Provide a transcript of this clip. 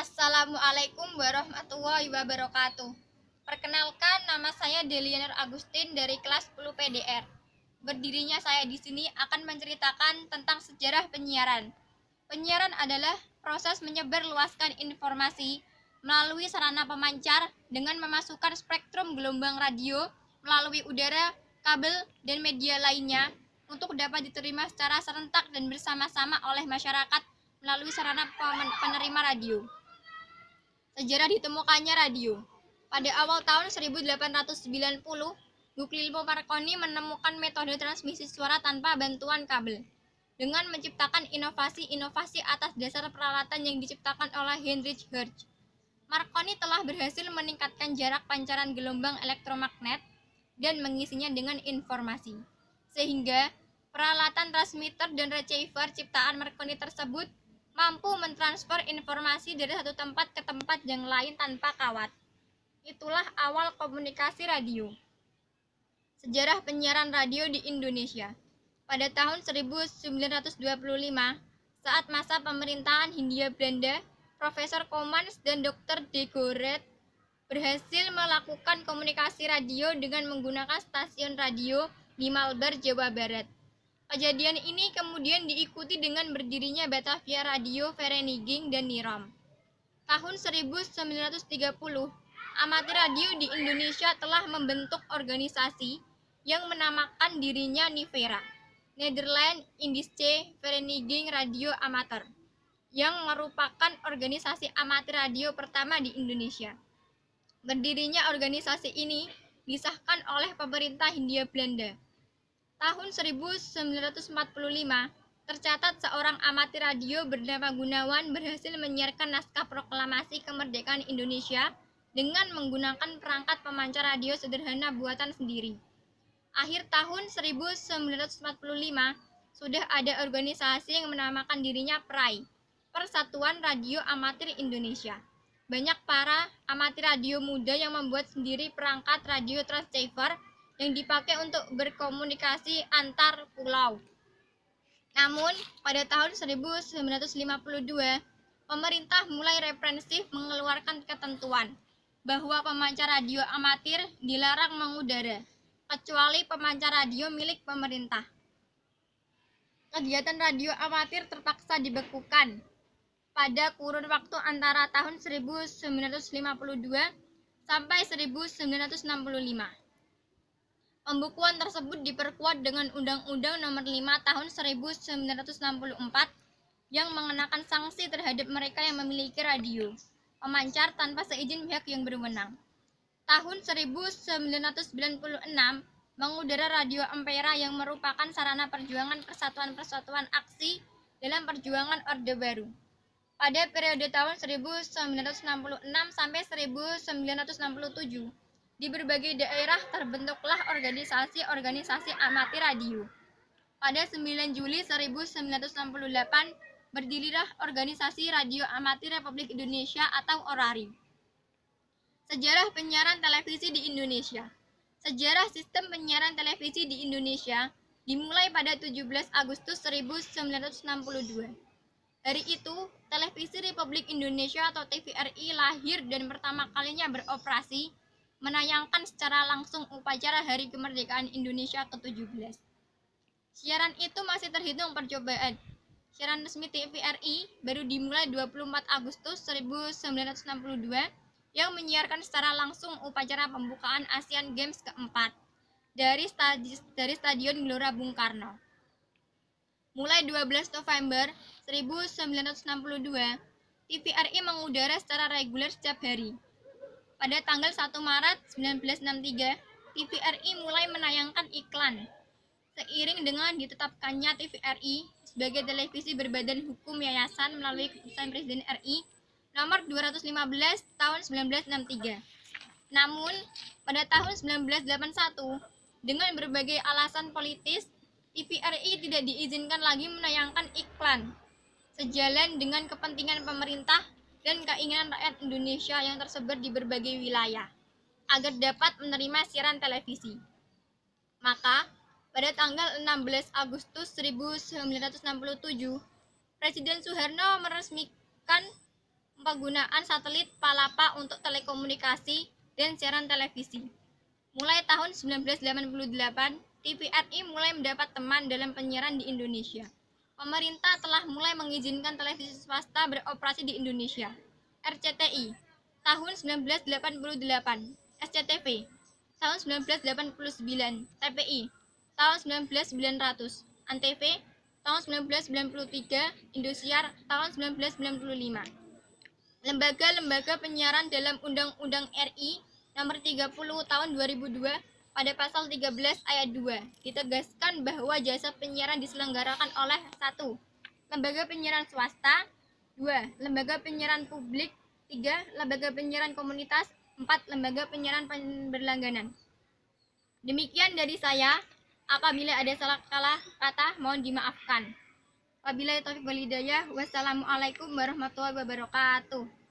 Assalamualaikum warahmatullahi wabarakatuh. Perkenalkan, nama saya Delianer Agustin dari kelas 10 PDR. Berdirinya saya di sini akan menceritakan tentang sejarah penyiaran. Penyiaran adalah proses menyebarluaskan informasi melalui sarana pemancar dengan memasukkan spektrum gelombang radio melalui udara, kabel, dan media lainnya untuk dapat diterima secara serentak dan bersama-sama oleh masyarakat melalui sarana penerima radio. Sejarah ditemukannya radio. Pada awal tahun 1890, Guglielmo Marconi menemukan metode transmisi suara tanpa bantuan kabel dengan menciptakan inovasi-inovasi atas dasar peralatan yang diciptakan oleh Heinrich Hertz. Marconi telah berhasil meningkatkan jarak pancaran gelombang elektromagnet dan mengisinya dengan informasi, sehingga peralatan transmitter dan receiver ciptaan Marconi tersebut mampu mentransfer informasi dari satu tempat ke tempat yang lain tanpa kawat. Itulah awal komunikasi radio. Sejarah penyiaran radio di Indonesia. Pada tahun 1925, saat masa pemerintahan Hindia Belanda, Profesor Komans dan Dr. de Goret berhasil melakukan komunikasi radio dengan menggunakan stasiun radio di Malbar, Jawa Barat. Kejadian ini kemudian diikuti dengan berdirinya Batavia Radio Vereniging dan Nirom. Tahun 1930, amatir radio di Indonesia telah membentuk organisasi yang menamakan dirinya NIVERA, Nederland Indische Vereniging Radio Amateur, yang merupakan organisasi amatir radio pertama di Indonesia. Berdirinya organisasi ini disahkan oleh pemerintah Hindia Belanda. Tahun 1945, tercatat seorang amatir radio bernama Gunawan berhasil menyiarkan naskah proklamasi kemerdekaan Indonesia dengan menggunakan perangkat pemancar radio sederhana buatan sendiri. Akhir tahun 1945, sudah ada organisasi yang menamakan dirinya PRAI, Persatuan Radio Amatir Indonesia. Banyak para amatir radio muda yang membuat sendiri perangkat radio transceiver yang dipakai untuk berkomunikasi antar pulau. Namun, pada tahun 1952, pemerintah mulai represif mengeluarkan ketentuan bahwa pemancar radio amatir dilarang mengudara, kecuali pemancar radio milik pemerintah. Kegiatan radio amatir terpaksa dibekukan pada kurun waktu antara tahun 1952 sampai 1965. Pembukuan tersebut diperkuat dengan Undang-Undang Nomor 5 Tahun 1964 yang mengenakan sanksi terhadap mereka yang memiliki radio pemancar tanpa seizin pihak yang berwenang. Tahun 1996, mengudara radio Ampera yang merupakan sarana perjuangan persatuan-persatuan aksi dalam perjuangan Orde Baru. Pada periode tahun 1966 sampai 1967, di berbagai daerah terbentuklah organisasi-organisasi amatir radio. Pada 9 Juli 1968, berdirilah Organisasi Radio Amatir Republik Indonesia atau ORARI. Sejarah penyiaran televisi di Indonesia. Sejarah sistem penyiaran televisi di Indonesia dimulai pada 17 Agustus 1962. Hari itu, Televisi Republik Indonesia atau TVRI lahir dan pertama kalinya beroperasi menayangkan secara langsung upacara Hari Kemerdekaan Indonesia ke-17. Siaran itu masih terhitung percobaan. Siaran resmi TVRI baru dimulai 24 Agustus 1962 yang menyiarkan secara langsung upacara pembukaan Asian Games keempat dari Stadion Gelora Bung Karno. Mulai 12 November 1962, TVRI mengudara secara reguler setiap hari. Pada tanggal 1 Maret 1963, TVRI mulai menayangkan iklan. Seiring dengan ditetapkannya TVRI sebagai televisi berbadan hukum yayasan melalui keputusan Presiden RI nomor 215 tahun 1963. Namun, pada tahun 1981, dengan berbagai alasan politis, TVRI tidak diizinkan lagi menayangkan iklan. Sejalan dengan kepentingan pemerintah dan keinginan rakyat Indonesia yang tersebar di berbagai wilayah agar dapat menerima siaran televisi. Maka, pada tanggal 16 Agustus 1967, Presiden Soeharno meresmikan penggunaan satelit Palapa untuk telekomunikasi dan siaran televisi. Mulai tahun 1988, TVRI mulai mendapat teman dalam penyiaran di Indonesia. Pemerintah telah mulai mengizinkan televisi swasta beroperasi di Indonesia. RCTI tahun 1988, SCTV tahun 1989, TPI tahun 1900, Antv tahun 1993, Indosiar tahun 1995. Lembaga-lembaga penyiaran dalam Undang-Undang RI Nomor 30 Tahun 2002 pada pasal 13 ayat 2 ditegaskan bahwa jasa penyiaran diselenggarakan oleh 1. Lembaga penyiaran swasta, 2. Lembaga penyiaran publik, 3. Lembaga penyiaran komunitas, 4. Lembaga penyiaran berlangganan. Demikian dari saya. Apabila ada salah kata, mohon dimaafkan. Wabillahi taufiq wal hidayah. Wassalamualaikum warahmatullahi wabarakatuh.